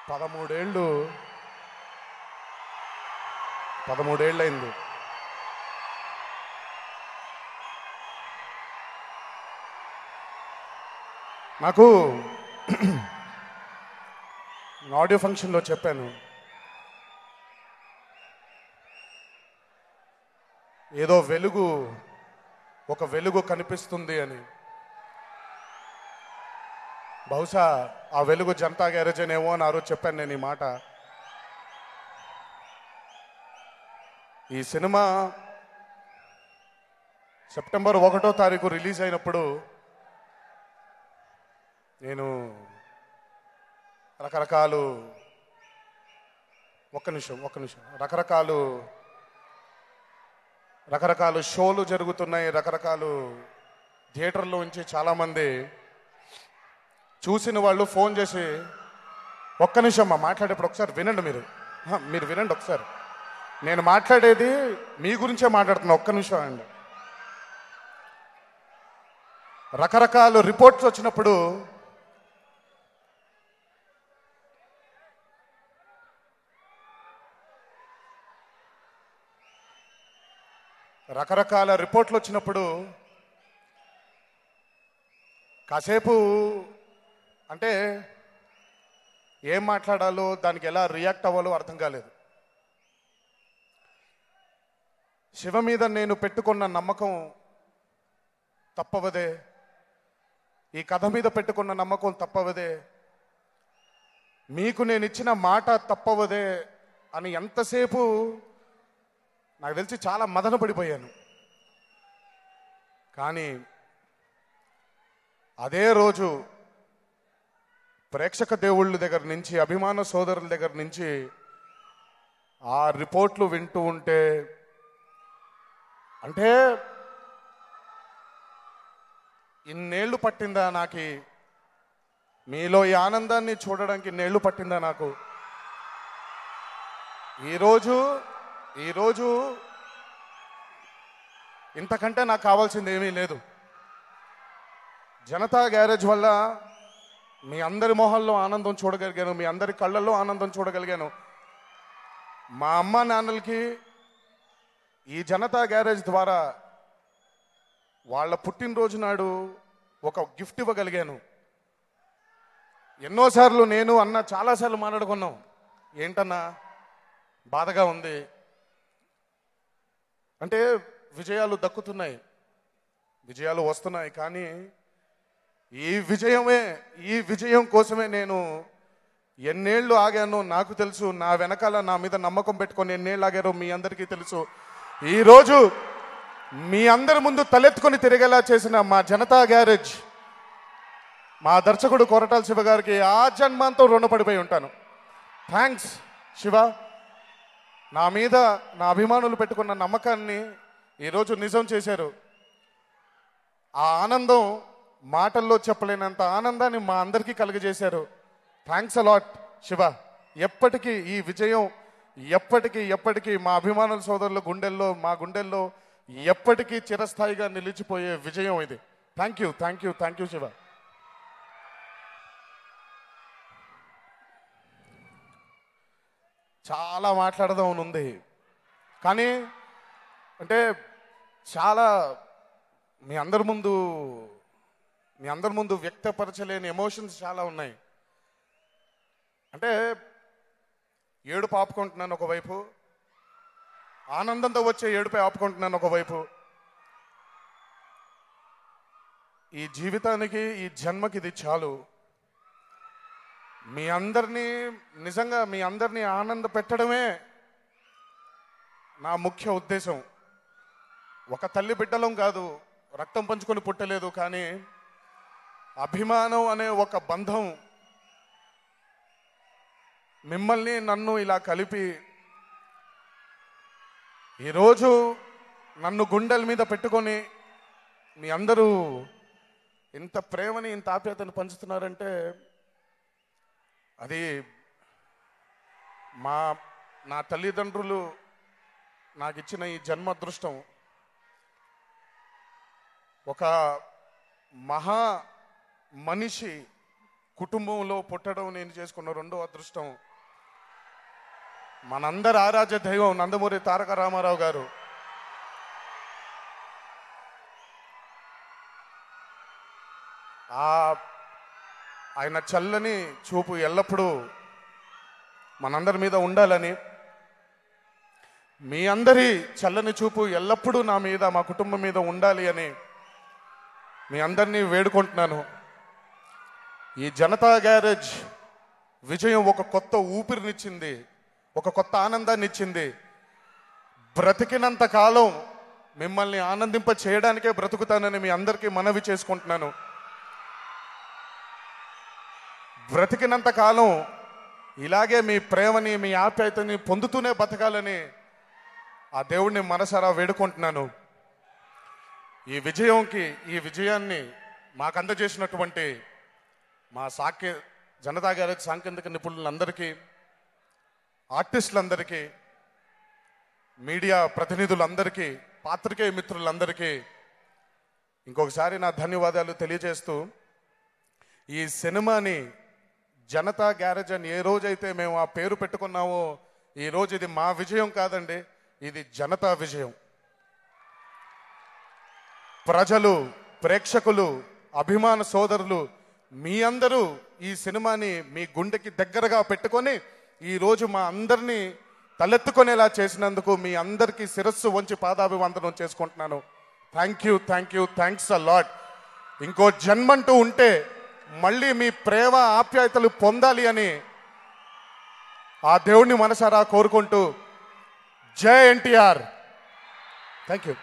13 ఏళ్ళైంది. నాకు ఆడియో ఫంక్షన్లో చెప్పాను, ఏదో ఒక వెలుగు కనిపిస్తుంది అని. బహుశా ఆ వెలుగు జనతా గ్యారేజ్ అనేమో అని ఆ రోజు చెప్పాను నేను ఈ మాట. ఈ సినిమా సెప్టెంబర్ 1వ తారీఖు రిలీజ్ అయినప్పుడు నేను రకరకాలు షోలు జరుగుతున్నాయి. రకరకాలు థియేటర్లో నుంచి చాలామంది చూసిన వాళ్ళు ఫోన్ చేసి, ఒక్క నిమిషం మాట్లాడేప్పుడు ఒకసారి వినండి, మీరు వినండి ఒకసారి, నేను మాట్లాడేది మీ గురించే మాట్లాడుతున్నా, ఒక్క నిమిషం అండి. రకరకాల రిపోర్ట్స్ వచ్చినప్పుడు కాసేపు అంటే ఏం మాట్లాడాలో, దానికి ఎలా రియాక్ట్ అవ్వాలో అర్థం కాలేదు. శివ మీద నేను పెట్టుకున్న నమ్మకం తప్పవదే, ఈ కథ మీద పెట్టుకున్న నమ్మకం తప్పవదే, మీకు నేను ఇచ్చిన మాట తప్పవదే అని ఎంతసేపు నాకు తెలిసి చాలా మదన పడిపోయాను. కానీ అదే రోజు ప్రేక్షక దేవుళ్ళ దగ్గర నుంచి, అభిమాన సోదరుల దగ్గర నుంచి ఆ రిపోర్ట్లు వింటూ ఉంటే, అంటే ఇన్నేళ్లు పట్టిందా నాకు మీలో ఈ ఆనందాన్ని చూడడానికి? ఇన్నేళ్లు పట్టిందా నాకు? ఈరోజు ఇంతకంటే నాకు కావాల్సింది ఏమీ లేదు. జనతా గ్యారేజ్ వల్ల మీ అందరి మొహంలో ఆనందం చూడగలిగాను, మీ అందరి కళ్ళల్లో ఆనందం చూడగలిగాను. మా అమ్మ నాన్నలకి ఈ జనతా గ్యారేజ్ ద్వారా వాళ్ళ పుట్టినరోజు నాడు ఒక గిఫ్ట్ ఇవ్వగలిగాను. ఎన్నోసార్లు నేను అన్న చాలాసార్లు మాట్లాడుకున్నాం, ఏంటన్నా బాధగా ఉంది అంటే, విజయాలు దక్కుతున్నాయి, విజయాలు వస్తున్నాయి, కానీ ఈ విజయం కోసమే నేను ఎన్నేళ్ళు ఆగానో నాకు తెలుసు. నా వెనకాల నా మీద నమ్మకం పెట్టుకొని ఎన్నేళ్ళు ఆగారో మీ అందరికీ తెలుసు. ఈరోజు మీ అందరి ముందు తలెత్తుకొని తిరిగేలా చేసిన మా జనతా గ్యారేజ్, మా దర్శకుడు కొరటాల శివ గారికి ఆ జన్మాంతం రుణపడిపోయి ఉంటాను. థ్యాంక్స్ శివ. నా మీద నా అభిమానులు పెట్టుకున్న నమ్మకాన్ని ఈరోజు నిజం చేశారు. ఆ ఆనందం మాటల్లో చెప్పలేనంత ఆనందాన్ని మా అందరికీ కలుగజేశారు. Thanks a lot Shiva. ఎప్పటికీ ఈ విజయం ఎప్పటికీ మా అభిమానుల సోదరుల మా గుండెల్లో ఎప్పటికీ చిరస్థాయిగా నిలిచిపోయే విజయం ఇది. Thank you Shiva. చాలా మాట్లాడదాం ఉంది, కానీ అంటే చాలా మీ అందరి ముందు వ్యక్తపరచలేని ఎమోషన్స్ చాలా ఉన్నాయి. అంటే ఏడుపు ఆపుకుంటున్నాను ఒకవైపు, ఆనందంతో వచ్చే ఏడుపై ఆపుకుంటున్నాను ఒకవైపు. ఈ జీవితానికి, ఈ జన్మకి ఇది చాలు. నిజంగా మీ అందరినీ ఆనంద పెట్టడమే నా ముఖ్య ఉద్దేశం. ఒక తల్లి బిడ్డలం కాదు, రక్తం పంచుకొని పుట్టలేదు, కానీ అభిమానం అనే ఒక బంధం మిమ్మల్ని నన్ను ఇలా కలిపి ఈరోజు నన్ను గుండెల మీద పెట్టుకొని మీ అందరూ ఇంత ప్రేమని, ఇంత ఆప్యాయతను పంచుతున్నారంటే అది నా తల్లిదండ్రులు నాకు ఇచ్చిన ఈ జన్మ అదృష్టం. ఒక మహా మనిషి కుటుంబంలో పుట్టడం నేను చేసుకున్న రెండో అదృష్టం. మనందరి ఆరాధ్య దైవం నందమూరి తారక రామారావు గారు. ఆయన చల్లని చూపు ఎల్లప్పుడూ మనందరి మీద ఉండాలని, మీ అందరి చల్లని చూపు ఎల్లప్పుడూ నా మీద, మా కుటుంబం మీద ఉండాలి అని మీ అందరినీ వేడుకుంటున్నాను. ఈ జనతా గ్యారేజ్ విజయం ఒక కొత్త ఊపిరినిచ్చింది, ఒక కొత్త ఆనందాన్ని ఇచ్చింది. బ్రతికినంత కాలం మిమ్మల్ని ఆనందింప చేయడానికే బ్రతుకుతానని మీ అందరికీ మనవి చేసుకుంటున్నాను. బ్రతికినంత కాలం ఇలాగే మీ ప్రేమని, మీ ఆప్యాయతని పొందుతూనే బతకాలని ఆ దేవుడిని మనసారా వేడుకుంటున్నాను. ఈ విజయాన్ని మాకు అందజేసినటువంటి మా జనతా గ్యారేజ్ సాంకేతిక నిపుణులందరికీ, ఆర్టిస్టులందరికీ, మీడియా ప్రతినిధులందరికీ, పాత్రికేయ మిత్రులందరికీ ఇంకొకసారి నా ధన్యవాదాలు తెలియజేస్తూ, ఈ సినిమాని జనతా గ్యారేజ్ అని ఏ రోజైతే మేము ఆ పేరు పెట్టుకున్నామో, ఈరోజు ఇది మా విజయం కాదండి, ఇది జనతా విజయం. ప్రజలు, ప్రేక్షకులు, అభిమాన సోదరులు మీ అందరూ ఈ సినిమాని మీ గుండెకి దగ్గరగా పెట్టుకొని ఈరోజు మా అందరినీ తలెత్తుకునేలా చేసినందుకు మీ అందరికీ శిరస్సు వంచి పాదాభివందనం చేసుకుంటున్నాను. Thanks a lot. ఇంకో జన్మంటూ ఉంటే మళ్ళీ మీ ప్రేమ ఆప్యాయతలు పొందాలి అని ఆ దేవుణ్ణి మనసారా కోరుకుంటూ, జై ఎన్టీఆర్. Thank you.